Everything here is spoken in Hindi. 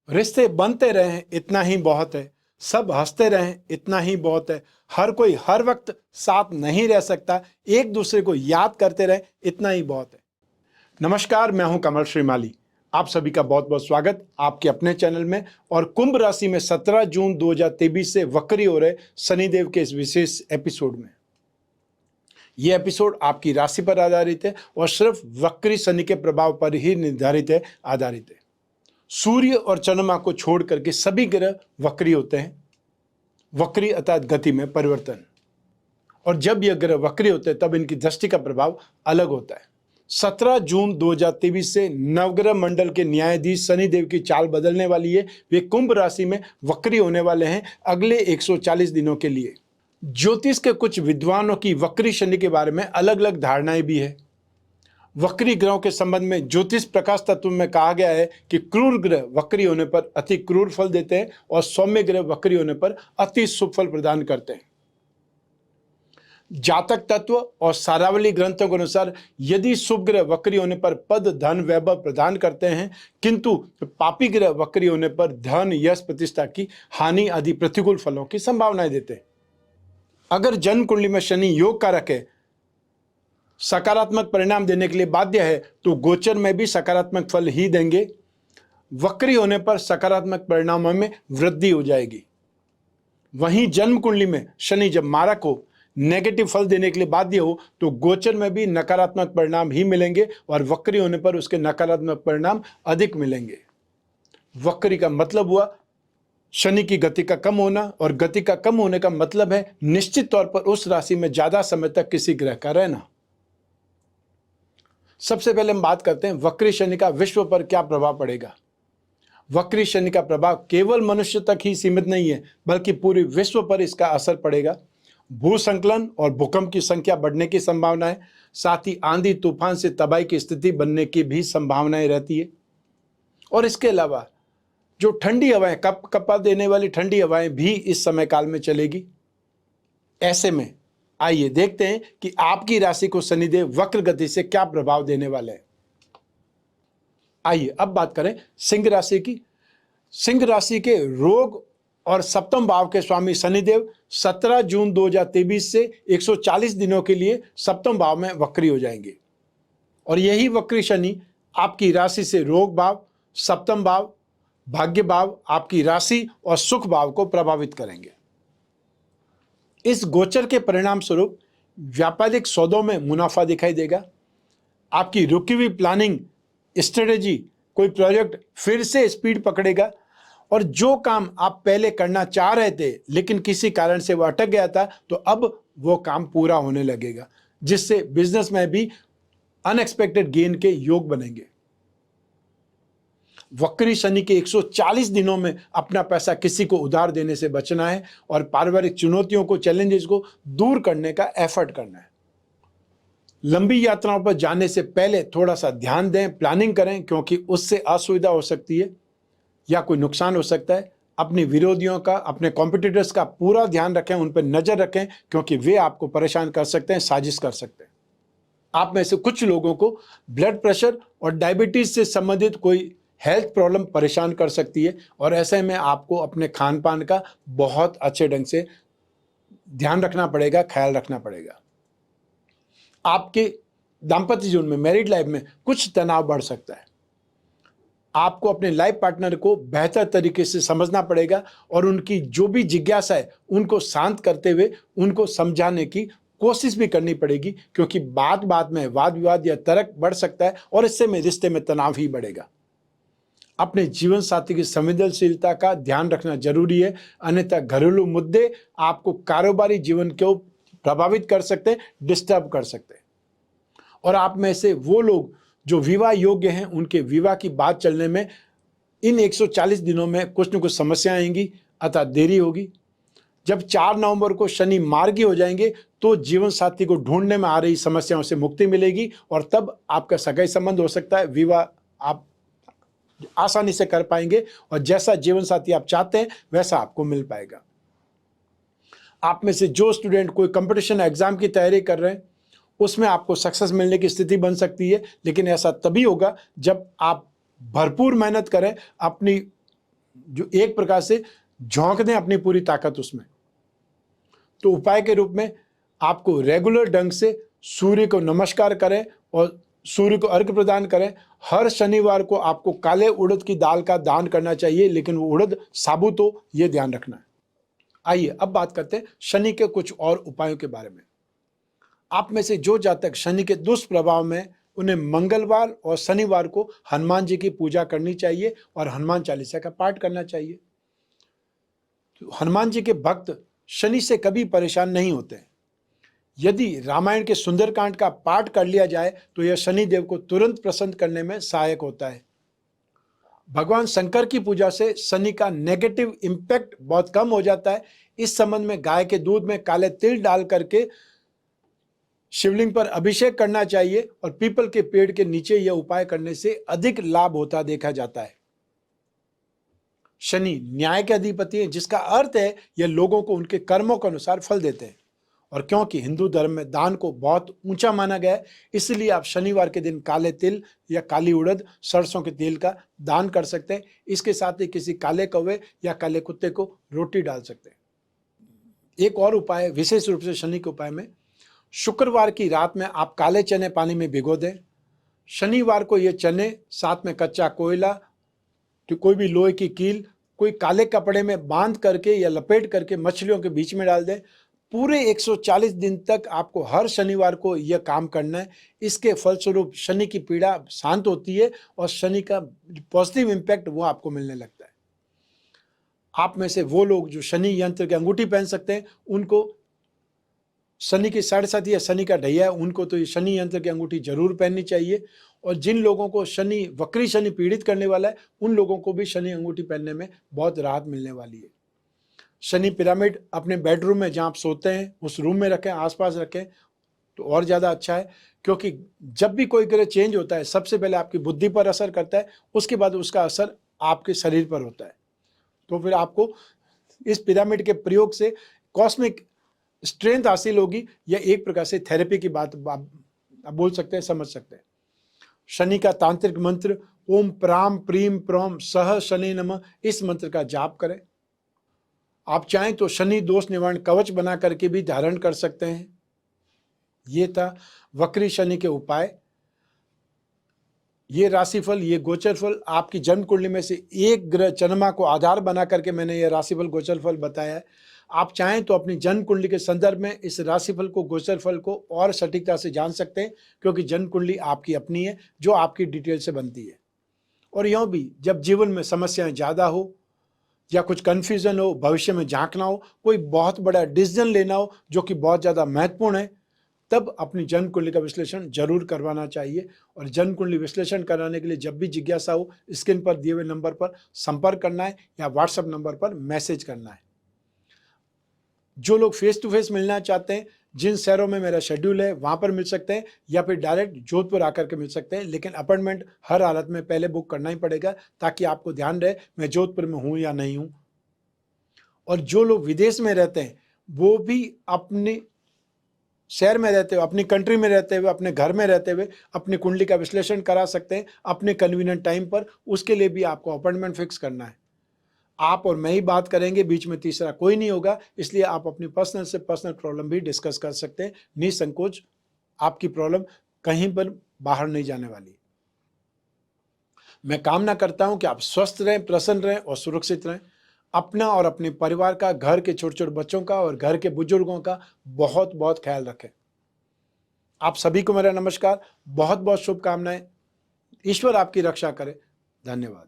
रिश्ते बनते रहें इतना ही बहुत है। सब हंसते रहें इतना ही बहुत है। हर कोई हर वक्त साथ नहीं रह सकता। एक दूसरे को याद करते रहें इतना ही बहुत है। नमस्कार, मैं हूं कमल श्रीमाली। आप सभी का बहुत बहुत स्वागत आपके अपने चैनल में। और कुंभ राशि में 17 जून 2023 से वक्री हो रहे शनिदेव के इस विशेष एपिसोड में, यह एपिसोड आपकी राशि पर आधारित है और सिर्फ वक्री शनि के प्रभाव पर ही आधारित है। सूर्य और चंद्रमा को छोड़ करके सभी ग्रह वक्री होते हैं। वक्री अर्थात गति में परिवर्तन। और जब यह ग्रह वक्री होते हैं तब इनकी दृष्टि का प्रभाव अलग होता है। 17 जून 2023 से नवग्रह मंडल के न्यायाधीश शनिदेव की चाल बदलने वाली है। वे कुंभ राशि में वक्री होने वाले हैं अगले 140 दिनों के लिए। ज्योतिष के कुछ विद्वानों की वक्री शनि के बारे में अलग अलग धारणाएं भी है। वक्री ग्रहों के संबंध में ज्योतिष प्रकाश तत्व में कहा गया है कि क्रूर ग्रह वक्री होने पर अति क्रूर फल देते हैं और सौम्य ग्रह वक्री होने पर अति शुभ फल प्रदान करते हैं। जातक तत्व और सारावली ग्रंथों के अनुसार यदि शुभ ग्रह वक्री होने पर पद धन वैभव प्रदान करते हैं, किंतु पापी ग्रह वक्री होने पर धन यश प्रतिष्ठा की हानि आदि प्रतिकूल फलों की संभावनाएं देते हैं। अगर जन्म कुंडली में शनि योग कारक है, सकारात्मक परिणाम देने के लिए बाध्य है, तो गोचर में भी सकारात्मक फल ही देंगे। वक्री होने पर सकारात्मक परिणामों में वृद्धि हो जाएगी। वहीं जन्म कुंडली में शनि जब मारक हो, नेगेटिव फल देने के लिए बाध्य हो, तो गोचर में भी नकारात्मक परिणाम ही मिलेंगे और वक्री होने पर उसके नकारात्मक परिणाम अधिक मिलेंगे। वक्री का मतलब हुआ शनि की गति का कम होना, और गति का कम होने का मतलब है निश्चित तौर पर उस राशि में ज्यादा समय तक किसी ग्रह का रहना। सबसे पहले हम बात करते हैं वक्री शनि का विश्व पर क्या प्रभाव पड़ेगा। वक्री शनि का प्रभाव केवल मनुष्य तक ही सीमित नहीं है, बल्कि पूरे विश्व पर इसका असर पड़ेगा। भूसंकलन और भूकंप की संख्या बढ़ने की संभावना है। साथ ही आंधी तूफान से तबाही की स्थिति बनने की भी संभावनाएं रहती है। और इसके अलावा जो ठंडी हवाएं, कप कपा देने वाली ठंडी हवाएं भी इस समय काल में चलेगी। ऐसे में आइए देखते हैं कि आपकी राशि को शनिदेव वक्र गति से क्या प्रभाव देने वाले हैं। आइए अब बात करें सिंह राशि की। सिंह राशि के रोग और सप्तम भाव के स्वामी शनिदेव 17 जून 2023 से 140 दिनों के लिए सप्तम भाव में वक्री हो जाएंगे। और यही वक्री शनि आपकी राशि से रोग भाव, सप्तम भाव, भाग्य भाव, आपकी राशि और सुख भाव को प्रभावित करेंगे। इस गोचर के परिणाम स्वरूप व्यापारिक सौदों में मुनाफा दिखाई देगा। आपकी रुकी हुई प्लानिंग, स्ट्रेटेजी, कोई प्रोजेक्ट फिर से स्पीड पकड़ेगा। और जो काम आप पहले करना चाह रहे थे लेकिन किसी कारण से वो अटक गया था, तो अब वो काम पूरा होने लगेगा, जिससे बिजनेस में भी अनएक्सपेक्टेड गेन के योग बनेंगे। वक्री शनि के 140 दिनों में अपना पैसा किसी को उधार देने से बचना है और पारिवारिक चुनौतियों को, चैलेंजेस को दूर करने का एफर्ट करना है। लंबी यात्राओं पर जाने से पहले थोड़ा सा ध्यान दें, प्लानिंग करें, क्योंकि उससे असुविधा हो सकती है या कोई नुकसान हो सकता है। अपने विरोधियों का, अपने कॉम्पिटिटर्स का पूरा ध्यान रखें, उन पर नजर रखें, क्योंकि वे आपको परेशान कर सकते हैं, साजिश कर सकते हैं। आप में से कुछ लोगों को ब्लड प्रेशर और डायबिटीज से संबंधित कोई हेल्थ प्रॉब्लम परेशान कर सकती है, और ऐसे में आपको अपने खान पान का बहुत अच्छे ढंग से ध्यान रखना पड़ेगा, ख्याल रखना पड़ेगा। आपके दाम्पत्य जीवन में, मैरिड लाइफ में कुछ तनाव बढ़ सकता है। आपको अपने लाइफ पार्टनर को बेहतर तरीके से समझना पड़ेगा और उनकी जो भी जिज्ञासा है उनको शांत करते हुए उनको समझाने की कोशिश भी करनी पड़ेगी, क्योंकि बात बात में वाद विवाद या तर्क बढ़ सकता है और इससे में रिश्ते में तनाव ही बढ़ेगा। अपने जीवन साथी की संवेदनशीलता का ध्यान रखना जरूरी है, अन्यथा घरेलू मुद्दे आपको कारोबारी जीवन को प्रभावित कर सकते हैं, डिस्टर्ब कर सकते हैं। और आप में से वो लोग जो विवाह योग्य हैं, उनके विवाह की बात चलने में इन 140 दिनों में कुछ न कुछ समस्याएं आएंगी, अतः देरी होगी। जब 4 नवंबर को शनि मार्गी हो जाएंगे तो जीवन साथी को ढूंढने में आ रही समस्याओं से मुक्ति मिलेगी और तब आपका सगाई संबंध हो सकता है, विवाह आप आसानी से कर पाएंगे और जैसा जीवन साथी आप चाहते हैं वैसा आपको मिल पाएगा। आप में से जो स्टूडेंट कोई कंपटीशन एग्जाम की तैयारी कर रहे हैं उसमें आपको सक्सेस मिलने की स्थिति बन सकती है, लेकिन ऐसा तभी होगा जब आप भरपूर मेहनत करें, अपनी जो एक प्रकार से झोंक दें अपनी पूरी ताकत उसमें। तो उपाय के रूप में आपको रेगुलर ढंग से सूर्य को नमस्कार करें और सूर्य को अर्घ्य प्रदान करें। हर शनिवार को आपको काले उड़द की दाल का दान करना चाहिए, लेकिन वो उड़द साबुत हो, ये ध्यान रखना है। आइए अब बात करते हैं शनि के कुछ और उपायों के बारे में। आप में से जो जातक शनि के दुष्प्रभाव में, उन्हें मंगलवार और शनिवार को हनुमान जी की पूजा करनी चाहिए और हनुमान चालीसा का पाठ करना चाहिए। तो हनुमान जी के भक्त शनि से कभी परेशान नहीं होते। यदि रामायण के सुंदरकांड का पाठ कर लिया जाए तो यह शनि देव को तुरंत प्रसन्न करने में सहायक होता है। भगवान शंकर की पूजा से शनि का नेगेटिव इम्पैक्ट बहुत कम हो जाता है। इस संबंध में गाय के दूध में काले तिल डाल करके शिवलिंग पर अभिषेक करना चाहिए और पीपल के पेड़ के नीचे यह उपाय करने से अधिक लाभ होता देखा जाता है। शनि न्याय के अधिपति हैं, जिसका अर्थ है यह लोगों को उनके कर्मों के अनुसार फल देते हैं। और क्योंकि हिंदू धर्म में दान को बहुत ऊंचा माना गया है, इसलिए आप शनिवार के दिन काले तिल या काली उड़द, सरसों के तेल का दान कर सकते हैं। इसके साथ ही किसी काले कौवे या काले कुत्ते को रोटी डाल सकते हैं। एक और उपाय, विशेष रूप से शनि के उपाय में, शुक्रवार की रात में आप काले चने पानी में भिगो दें। शनिवार को ये चने साथ में कच्चा कोयला, तो कोई भी लोहे की कील, कोई काले कपड़े में बांध करके या लपेट करके मछलियों के बीच में डाल दें। पूरे 140 दिन तक आपको हर शनिवार को यह काम करना है। इसके फलस्वरूप शनि की पीड़ा शांत होती है और शनि का पॉजिटिव इम्पैक्ट वो आपको मिलने लगता है। आप में से वो लोग जो शनि यंत्र की अंगूठी पहन सकते हैं, उनको शनि की 7.5 या शनि का ढैया है, उनको तो ये शनि यंत्र की अंगूठी जरूर पहननी चाहिए। और जिन लोगों को शनि, वक्री शनि पीड़ित करने वाला है, उन लोगों को भी शनि अंगूठी पहनने में बहुत राहत मिलने वाली है। शनि पिरामिड अपने बेडरूम में जहाँ आप सोते हैं उस रूम में रखें, आसपास रखें तो और ज़्यादा अच्छा है। क्योंकि जब भी कोई ग्रह चेंज होता है, सबसे पहले आपकी बुद्धि पर असर करता है, उसके बाद उसका असर आपके शरीर पर होता है। तो फिर आपको इस पिरामिड के प्रयोग से कॉस्मिक स्ट्रेंथ हासिल होगी, या एक प्रकार से थेरेपी की बात आप बोल सकते हैं, समझ सकते हैं। शनि का तांत्रिक मंत्र ओम प्राम प्रीम प्रोम सह शनि नमः, इस मंत्र का जाप करें। आप चाहें तो शनि दोष निवारण कवच बना करके भी धारण कर सकते हैं। ये था वक्री शनि के उपाय। ये राशिफल, ये गोचर फल आपकी जन्म कुंडली में से एक ग्रह चंद्रमा को आधार बना करके मैंने ये राशिफल गोचर फल बताया है। आप चाहें तो अपनी जन्म कुंडली के संदर्भ में इस राशिफल को, गोचर फल को और सटीकता से जान सकते हैं, क्योंकि जन्म कुंडली आपकी अपनी है जो आपकी डिटेल से बनती है। और यूँ भी जब जीवन में समस्याएं ज़्यादा हो या कुछ कन्फ्यूजन हो, भविष्य में झांकना हो, कोई बहुत बड़ा डिसीजन लेना हो जो कि बहुत ज़्यादा महत्वपूर्ण है, तब अपनी जन्म कुंडली का विश्लेषण जरूर करवाना चाहिए। और जन्म कुंडली विश्लेषण कराने के लिए जब भी जिज्ञासा हो, स्क्रीन पर दिए हुए नंबर पर संपर्क करना है या व्हाट्सएप नंबर पर मैसेज करना है। जो लोग फेस टू फेस मिलना चाहते हैं, जिन शहरों में मेरा शेड्यूल है वहां पर मिल सकते हैं, या फिर डायरेक्ट जोधपुर आकर के मिल सकते हैं। लेकिन अपॉइंटमेंट हर हालत में पहले बुक करना ही पड़ेगा, ताकि आपको ध्यान रहे मैं जोधपुर में हूं या नहीं हूं। और जो लोग विदेश में रहते हैं, वो भी अपने शहर में रहते हुए, अपनी कंट्री में रहते हुए, अपने घर में रहते हुए अपनी कुंडली का विश्लेषण करा सकते हैं अपने कन्वीनियंट टाइम पर। उसके लिए भी आपको अपॉइंटमेंट फिक्स करना है। आप और मैं ही बात करेंगे, बीच में तीसरा कोई नहीं होगा। इसलिए आप अपनी पर्सनल से पर्सनल प्रॉब्लम भी डिस्कस कर सकते हैं निसंकोच। आपकी प्रॉब्लम कहीं पर बाहर नहीं जाने वाली। मैं कामना करता हूं कि आप स्वस्थ रहें, प्रसन्न रहें और सुरक्षित रहें। अपना और अपने परिवार का, घर के छोटे छोटे बच्चों का और घर के बुजुर्गों का बहुत बहुत ख्याल रखें। आप सभी को मेरा नमस्कार, बहुत बहुत शुभकामनाएं। ईश्वर आपकी रक्षा करे। धन्यवाद।